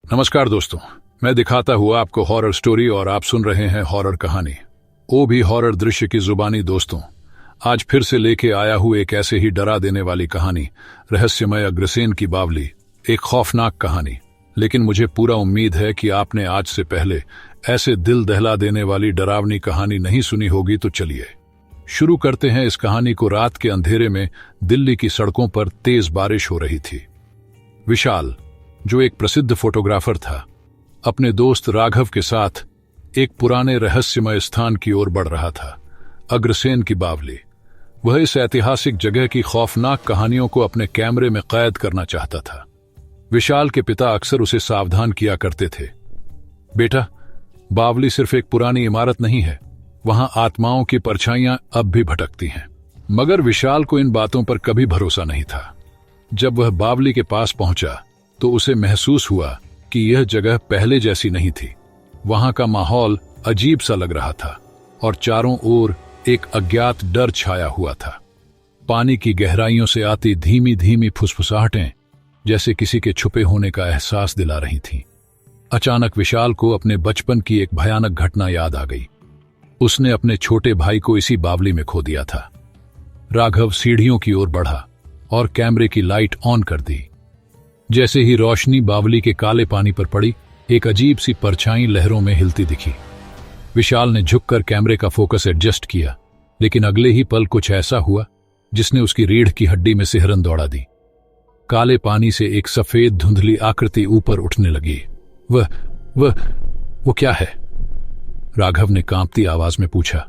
नमस्कार दोस्तों, मैं दिखाता हुआ आपको हॉरर स्टोरी और आप सुन रहे हैं हॉरर कहानी, वो भी हॉरर दृश्य की जुबानी। दोस्तों, आज फिर से लेके आया हूं एक ऐसे ही डरा देने वाली कहानी, रहस्यमय अग्रसेन की बावली। एक खौफनाक कहानी, लेकिन मुझे पूरा उम्मीद है कि आपने आज से पहले ऐसे दिल दहला देने वाली डरावनी कहानी नहीं सुनी होगी। तो चलिए शुरू करते हैं इस कहानी को। रात के अंधेरे में दिल्ली की सड़कों पर तेज बारिश हो रही थी। विशाल, जो एक प्रसिद्ध फोटोग्राफर था, अपने दोस्त राघव के साथ एक पुराने रहस्यमय स्थान की ओर बढ़ रहा था, अग्रसेन की बावली। वह इस ऐतिहासिक जगह की खौफनाक कहानियों को अपने कैमरे में कैद करना चाहता था। विशाल के पिता अक्सर उसे सावधान किया करते थे, बेटा, बावली सिर्फ एक पुरानी इमारत नहीं है, वहां आत्माओं की परछाइयां अब भी भटकती हैं। मगर विशाल को इन बातों पर कभी भरोसा नहीं था। जब वह बावली के पास पहुंचा तो उसे महसूस हुआ कि यह जगह पहले जैसी नहीं थी। वहां का माहौल अजीब सा लग रहा था और चारों ओर एक अज्ञात डर छाया हुआ था। पानी की गहराइयों से आती धीमी धीमी फुसफुसाहटें जैसे किसी के छुपे होने का एहसास दिला रही थीं। अचानक विशाल को अपने बचपन की एक भयानक घटना याद आ गई। उसने अपने छोटे भाई को इसी बावली में खो दिया था। राघव सीढ़ियों की ओर बढ़ा और कैमरे की लाइट ऑन कर दी। जैसे ही रोशनी बावली के काले पानी पर पड़ी, एक अजीब सी परछाई लहरों में हिलती दिखी। विशाल ने झुककर कैमरे का फोकस एडजस्ट किया, लेकिन अगले ही पल कुछ ऐसा हुआ जिसने उसकी रीढ़ की हड्डी में सिहरन दौड़ा दी। काले पानी से एक सफेद धुंधली आकृति ऊपर उठने लगी। वो क्या है? राघव ने कांपती आवाज में पूछा।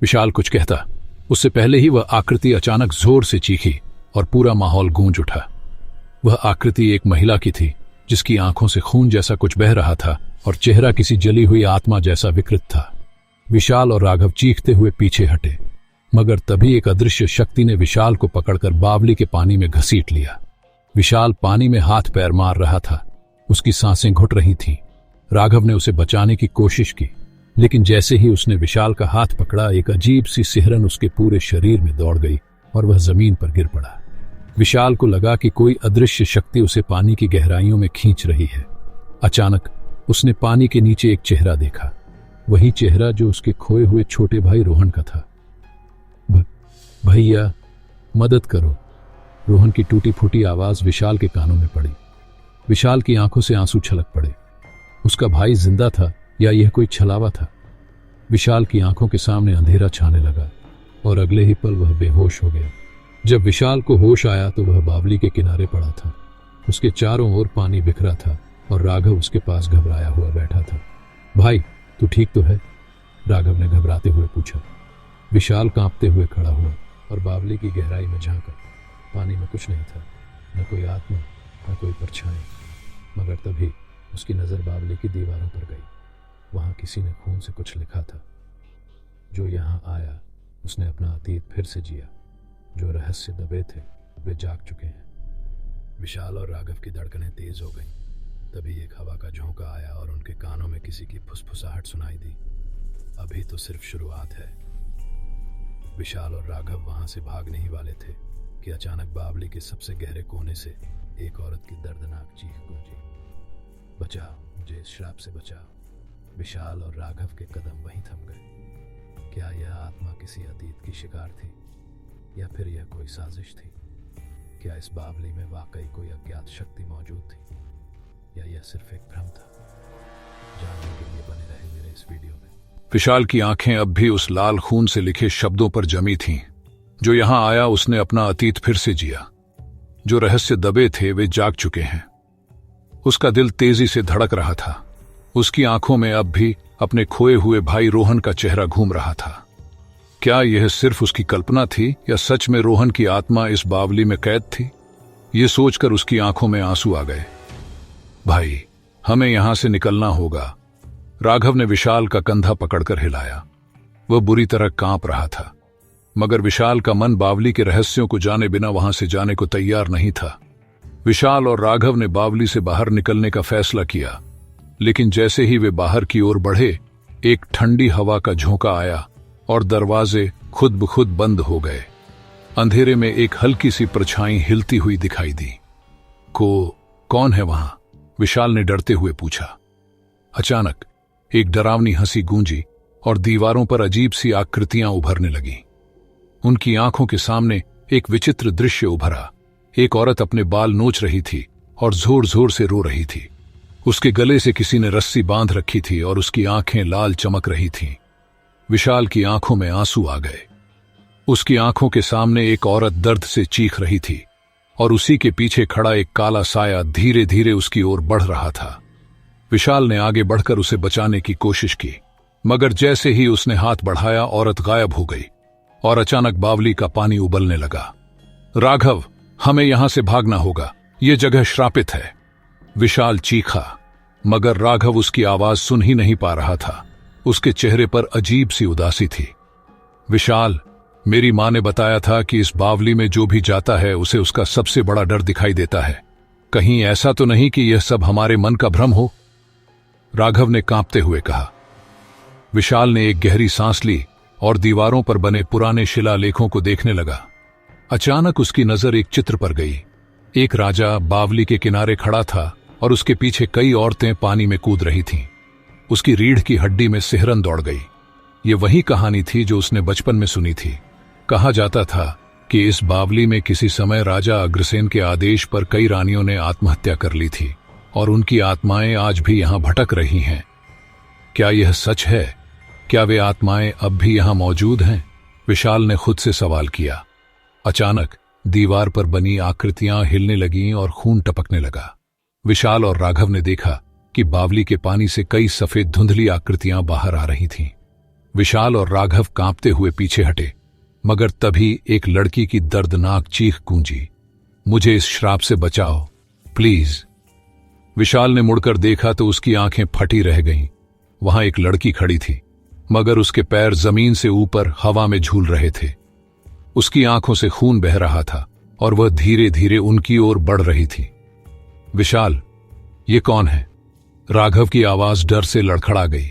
विशाल कुछ कहता, उससे पहले ही वह आकृति अचानक जोर से चीखी और पूरा माहौल गूंज उठा। वह आकृति एक महिला की थी, जिसकी आंखों से खून जैसा कुछ बह रहा था और चेहरा किसी जली हुई आत्मा जैसा विकृत था। विशाल और राघव चीखते हुए पीछे हटे, मगर तभी एक अदृश्य शक्ति ने विशाल को पकड़कर बावली के पानी में घसीट लिया। विशाल पानी में हाथ पैर मार रहा था, उसकी सांसें घुट रही थीं। राघव ने उसे बचाने की कोशिश की, लेकिन जैसे ही उसने विशाल का हाथ पकड़ा, एक अजीब सी सिहरन उसके पूरे शरीर में दौड़ गई और वह जमीन पर गिर पड़ा। विशाल को लगा कि कोई अदृश्य शक्ति उसे पानी की गहराइयों में खींच रही है। अचानक उसने पानी के नीचे एक चेहरा देखा, वही चेहरा जो उसके खोए हुए छोटे भाई रोहन का था। भैया, मदद करो, रोहन की टूटी फूटी आवाज विशाल के कानों में पड़ी। विशाल की आंखों से आंसू छलक पड़े। उसका भाई जिंदा था या यह कोई छलावा था? विशाल की आंखों के सामने अंधेरा छाने लगा और अगले ही पल वह बेहोश हो गया। जब विशाल को होश आया तो वह बावली के किनारे पड़ा था। उसके चारों ओर पानी बिखरा था और राघव उसके पास घबराया हुआ बैठा था। भाई, तू ठीक तो है? राघव ने घबराते हुए पूछा। विशाल कांपते हुए खड़ा हुआ और बावली की गहराई में झांका। पानी में कुछ नहीं था, न कोई आत्मा, न कोई परछाई। मगर तभी उसकी नजर बावली की दीवारों पर गई। वहां किसी ने खून से कुछ लिखा था। जो यहां आया उसने अपना अतीत फिर से जिया। जो रहस्य दबे थे वे जाग चुके हैं। विशाल और राघव की धड़कनें तेज हो गईं। तभी एक हवा का झोंका आया और उनके कानों में किसी की फुसफुसाहट सुनाई दी। अभी तो सिर्फ शुरुआत है। विशाल और राघव वहां से भागने ही वाले थे कि अचानक बावली के सबसे गहरे कोने से एक औरत की दर्दनाक चीख गूंजी। बचाओ, मुझे इस श्राप से बचाओ। विशाल और राघव के कदम वहीं थम गए। क्या यह आत्मा किसी अतीत की शिकार थी या फिर यह कोई साजिश थी? क्या इस बावली में वाकई कोई अज्ञात शक्ति मौजूद थी या यह सिर्फ एक भ्रम था? जानने के लिए बने रहे मेरे इस वीडियो में। विशाल की आंखें अब भी उस लाल खून से लिखे शब्दों पर जमी थीं। जो यहां आया उसने अपना अतीत फिर से जिया। जो रहस्य दबे थे वे जाग चुके हैं। उसका दिल तेजी से धड़क रहा था। उसकी आंखों में अब भी अपने खोए हुए भाई रोहन का चेहरा घूम रहा था। क्या यह सिर्फ उसकी कल्पना थी या सच में रोहन की आत्मा इस बावली में कैद थी? ये सोचकर उसकी आंखों में आंसू आ गए। भाई, हमें यहां से निकलना होगा। राघव ने विशाल का कंधा पकड़कर हिलाया। वह बुरी तरह कांप रहा था, मगर विशाल का मन बावली के रहस्यों को जाने बिना वहां से जाने को तैयार नहीं था। विशाल और राघव ने बावली से बाहर निकलने का फैसला किया, लेकिन जैसे ही वे बाहर की ओर बढ़े, एक ठंडी हवा का झोंका आया और दरवाजे खुद ब खुद बंद हो गए। अंधेरे में एक हल्की सी परछाई हिलती हुई दिखाई दी। कौन है वहां? विशाल ने डरते हुए पूछा। अचानक एक डरावनी हंसी गूंजी और दीवारों पर अजीब सी आकृतियां उभरने लगीं। उनकी आंखों के सामने एक विचित्र दृश्य उभरा। एक औरत अपने बाल नोच रही थी और जोर जोर से रो रही थी। उसके गले से किसी ने रस्सी बांध रखी थी और उसकी आंखें लाल चमक रही थीं। विशाल की आंखों में आंसू आ गए। उसकी आंखों के सामने एक औरत दर्द से चीख रही थी और उसी के पीछे खड़ा एक काला साया धीरे धीरे उसकी ओर बढ़ रहा था। विशाल ने आगे बढ़कर उसे बचाने की कोशिश की, मगर जैसे ही उसने हाथ बढ़ाया औरत गायब हो गई और अचानक बावली का पानी उबलने लगा। राघव, हमें यहां से भागना होगा, यह जगह श्रापित है, विशाल चीखा, मगर राघव उसकी आवाज सुन ही नहीं पा रहा था। उसके चेहरे पर अजीब सी उदासी थी। विशाल, मेरी मां ने बताया था कि इस बावली में जो भी जाता है उसे उसका सबसे बड़ा डर दिखाई देता है। कहीं ऐसा तो नहीं कि यह सब हमारे मन का भ्रम हो? राघव ने कांपते हुए कहा। विशाल ने एक गहरी सांस ली और दीवारों पर बने पुराने शिलालेखों को देखने लगा। अचानक उसकी नजर एक चित्र पर गई। एक राजा बावली के किनारे खड़ा था और उसके पीछे कई औरतें पानी में कूद रही थीं। उसकी रीढ़ की हड्डी में सिहरन दौड़ गई। ये वही कहानी थी जो उसने बचपन में सुनी थी। कहा जाता था कि इस बावली में किसी समय राजा अग्रसेन के आदेश पर कई रानियों ने आत्महत्या कर ली थी और उनकी आत्माएं आज भी यहां भटक रही हैं। क्या यह सच है? क्या वे आत्माएं अब भी यहां मौजूद हैं? विशाल ने खुद से सवाल किया। अचानक दीवार पर बनी आकृतियां हिलने लगीं और खून टपकने लगा। विशाल और राघव ने देखा कि बावली के पानी से कई सफेद धुंधली आकृतियां बाहर आ रही थीं। विशाल और राघव कांपते हुए पीछे हटे, मगर तभी एक लड़की की दर्दनाक चीख गूंजी, मुझे इस श्राप से बचाओ, प्लीज। विशाल ने मुड़कर देखा तो उसकी आंखें फटी रह गईं। वहां एक लड़की खड़ी थी, मगर उसके पैर जमीन से ऊपर हवा में झूल रहे थे। उसकी आंखों से खून बह रहा था और वह धीरे धीरे उनकी ओर बढ़ रही थी। विशाल, ये कौन है? राघव की आवाज डर से लड़खड़ा गई।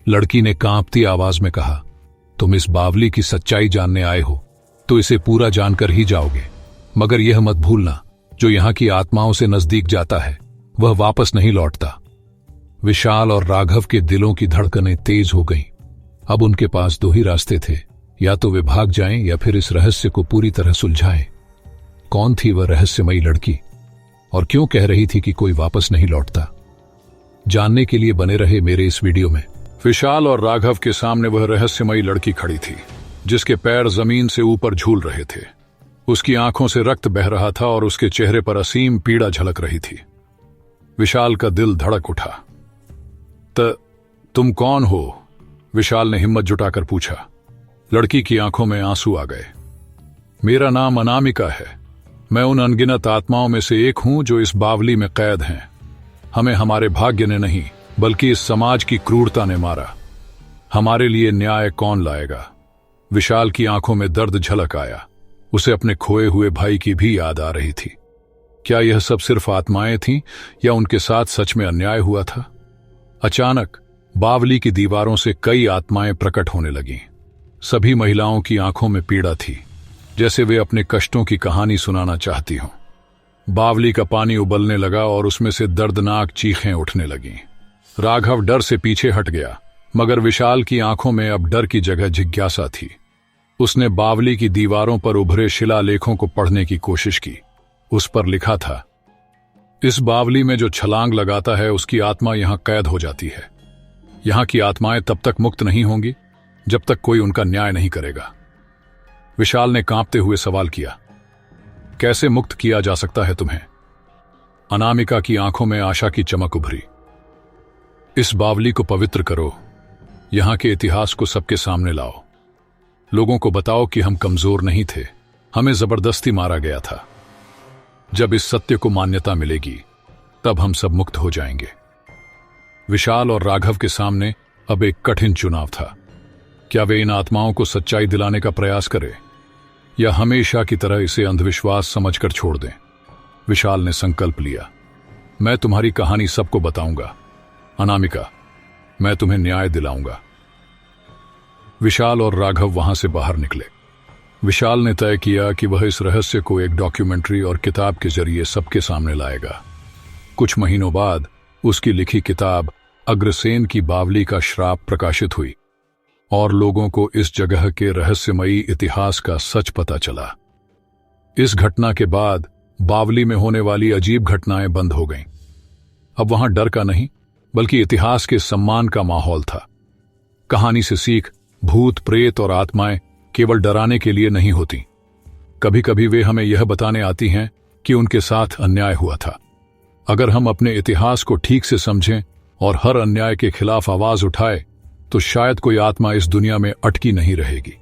लड़की ने कांपती आवाज में कहा, तुम इस बावली की सच्चाई जानने आए हो तो इसे पूरा जानकर ही जाओगे, मगर यह मत भूलना, जो यहां की आत्माओं से नजदीक जाता है वह वापस नहीं लौटता। विशाल और राघव के दिलों की धड़कनें तेज हो गईं। अब उनके पास दो ही रास्ते थे, या तो वे भाग जाएं या फिर इस रहस्य को पूरी तरह सुलझाएं। कौन थी वह रहस्यमयी लड़की और क्यों कह रही थी कि कोई वापस नहीं लौटता? जानने के लिए बने रहे मेरे इस वीडियो में। विशाल और राघव के सामने वह रहस्यमयी लड़की खड़ी थी, जिसके पैर जमीन से ऊपर झूल रहे थे। उसकी आंखों से रक्त बह रहा था और उसके चेहरे पर असीम पीड़ा झलक रही थी। विशाल का दिल धड़क उठा। तुम कौन हो? विशाल ने हिम्मत जुटाकर पूछा। लड़की की आंखों में आंसू आ गए। मेरा नाम अनामिका है। मैं उन अनगिनत आत्माओं में से एक हूं जो इस बावली में कैद हैं। हमें हमारे भाग्य ने नहीं, बल्कि इस समाज की क्रूरता ने मारा। हमारे लिए न्याय कौन लाएगा? विशाल की आंखों में दर्द झलक आया। उसे अपने खोए हुए भाई की भी याद आ रही थी। क्या यह सब सिर्फ आत्माएं थीं या उनके साथ सच में अन्याय हुआ था? अचानक बावली की दीवारों से कई आत्माएं प्रकट होने लगीं। सभी महिलाओं की आंखों में पीड़ा थी, जैसे वे अपने कष्टों की कहानी सुनाना चाहती हों। बावली का पानी उबलने लगा और उसमें से दर्दनाक चीखें उठने लगीं। राघव डर से पीछे हट गया, मगर विशाल की आंखों में अब डर की जगह जिज्ञासा थी। उसने बावली की दीवारों पर उभरे शिलालेखों को पढ़ने की कोशिश की। उस पर लिखा था, इस बावली में जो छलांग लगाता है उसकी आत्मा यहां कैद हो जाती है। यहां की आत्माएं तब तक मुक्त नहीं होंगी जब तक कोई उनका न्याय नहीं करेगा। विशाल ने कांपते हुए सवाल किया, कैसे मुक्त किया जा सकता है तुम्हें? अनामिका की आंखों में आशा की चमक उभरी। इस बावली को पवित्र करो, यहां के इतिहास को सबके सामने लाओ। लोगों को बताओ कि हम कमजोर नहीं थे, हमें जबरदस्ती मारा गया था। जब इस सत्य को मान्यता मिलेगी तब हम सब मुक्त हो जाएंगे। विशाल और राघव के सामने अब एक कठिन चुनाव था। क्या वे इन आत्माओं को सच्चाई दिलाने का प्रयास करें या हमेशा की तरह इसे अंधविश्वास समझकर छोड़ दें? विशाल ने संकल्प लिया, मैं तुम्हारी कहानी सबको बताऊंगा। अनामिका, मैं तुम्हें न्याय दिलाऊंगा। विशाल और राघव वहां से बाहर निकले। विशाल ने तय किया कि वह इस रहस्य को एक डॉक्यूमेंट्री और किताब के जरिए सबके सामने लाएगा। कुछ महीनों बाद उसकी लिखी किताब अग्रसेन की बावली का श्राप प्रकाशित हुई और लोगों को इस जगह के रहस्यमयी इतिहास का सच पता चला। इस घटना के बाद बावली में होने वाली अजीब घटनाएं बंद हो गईं। अब वहां डर का नहीं बल्कि इतिहास के सम्मान का माहौल था। कहानी से सीख, भूत, प्रेत और आत्माएं केवल डराने के लिए नहीं होती, कभी कभी वे हमें यह बताने आती हैं कि उनके साथ अन्याय हुआ था। अगर हम अपने इतिहास को ठीक से समझें और हर अन्याय के खिलाफ आवाज उठाए तो शायद कोई आत्मा इस दुनिया में अटकी नहीं रहेगी।